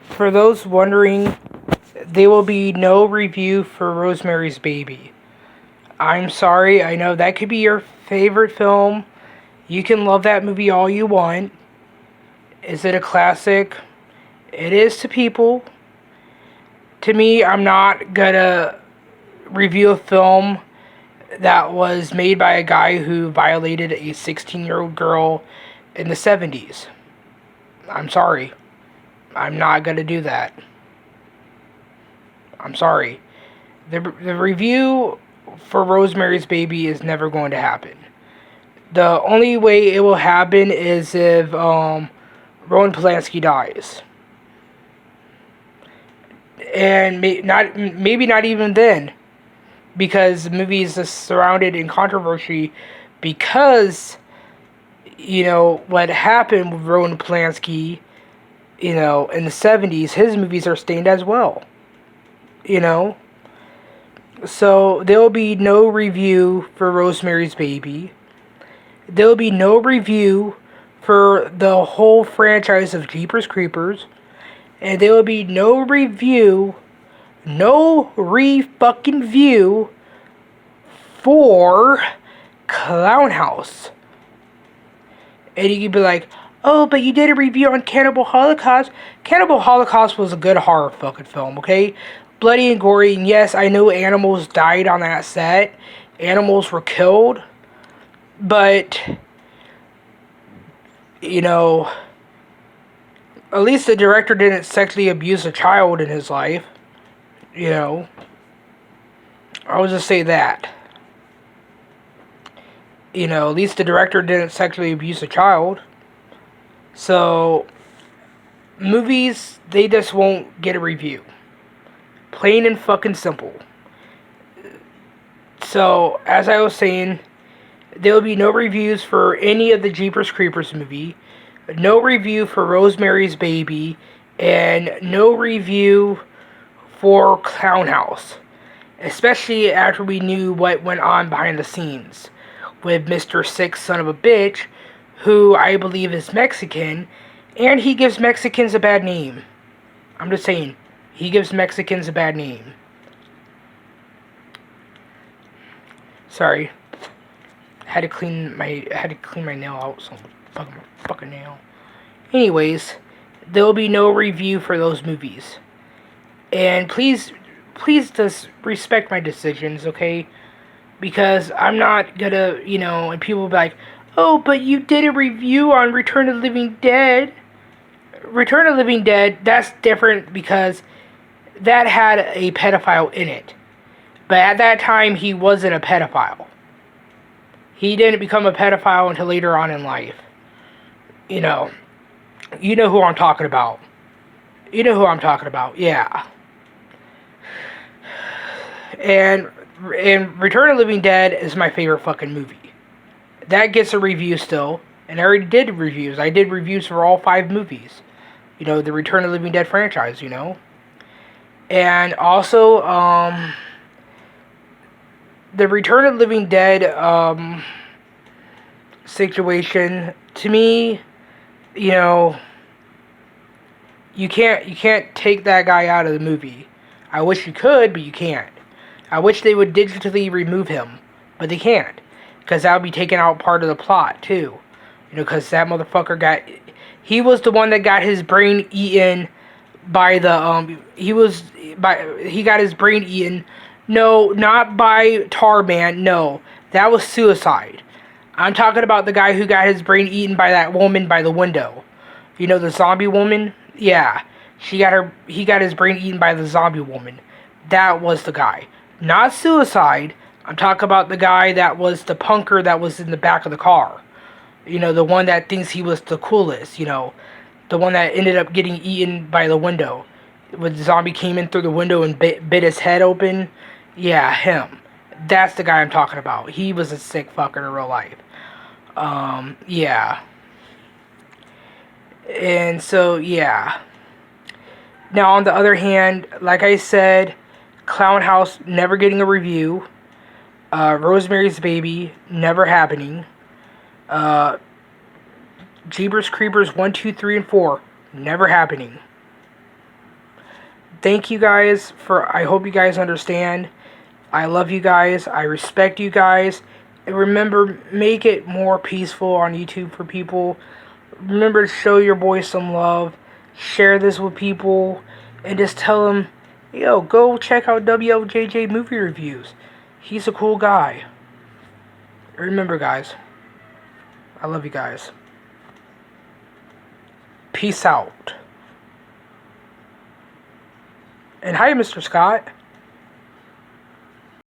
for those wondering, there will be no review for Rosemary's Baby. I'm sorry, I know that could be your favorite film. You can love that movie all you want. Is it a classic? It is to people. To me, I'm not gonna review a film that was made by a guy who violated a 16-year-old girl in the 70s. I'm sorry. I'm not gonna do that. I'm sorry. The review for Rosemary's Baby is never going to happen. The only way it will happen is if Roman Polanski dies, and maybe not even then, because the movie is surrounded in controversy because what happened with Roman Polanski. In the 70s, his movies are stained as well. So there will be no review for Rosemary's Baby. There will be no review for the whole franchise of Jeepers Creepers. And there will be no review, no re-fucking view for Clown House. And you could be like, oh, but you did a review on Cannibal Holocaust. Cannibal Holocaust was a good horror fucking film, okay? Bloody and gory, and yes, I know animals died on that set. Animals were killed. But, at least the director didn't sexually abuse a child in his life. I would just say that. At least the director didn't sexually abuse a child. So, movies, they just won't get a review. Plain and fucking simple. So, as I was saying, there will be no reviews for any of the Jeepers Creepers movie, no review for Rosemary's Baby, and no review for Clown House. Especially after we knew what went on behind the scenes with Mr. Six Son of a Bitch, who I believe is Mexican, and he gives Mexicans a bad name. I'm just saying, he gives Mexicans a bad name. Sorry. I had to clean my nail out, so fucking nail. Anyways, there'll be no review for those movies. And please just respect my decisions, okay? Because I'm not gonna, and people will be like, oh, but you did a review on Return of the Living Dead. Return of the Living Dead, that's different because that had a pedophile in it. But at that time, he wasn't a pedophile. He didn't become a pedophile until later on in life. You know who I'm talking about. Yeah. And Return of the Living Dead is my favorite fucking movie. That gets a review still. And I already did reviews. I did reviews for all 5 movies. The Return of the Living Dead franchise, And also, the Return of the Living Dead, situation, to me, you can't take that guy out of the movie. I wish you could, but you can't. I wish they would digitally remove him, but they can't. Because that would be taking out part of the plot, too. Because that motherfucker he was the one that got his brain eaten by the, he got his brain eaten. No, not by Tarman, no. That was suicide. I'm talking about the guy who got his brain eaten by that woman by the window. The zombie woman? Yeah. He got his brain eaten by the zombie woman. That was the guy. Not suicide. I'm talking about the guy that was the punker that was in the back of the car. The one that thinks he was the coolest, The one that ended up getting eaten by the window. When the zombie came in through the window and bit his head open. Yeah, him. That's the guy I'm talking about. He was a sick fucker in real life. Yeah. And so, yeah. Now, on the other hand, like I said, Clown House never getting a review. Rosemary's Baby never happening. Jeepers Creepers 1, 2, 3, and 4 never happening. thank you guys for. I hope you guys understand. I love you guys. I respect you guys. And remember, make it more peaceful on YouTube for people. Remember to show your boy some love. Share this with people. And just tell them, yo, go check out WLJJ movie reviews. He's a cool guy. Remember, guys, I love you guys. Peace out. And hi, Mr. Scott.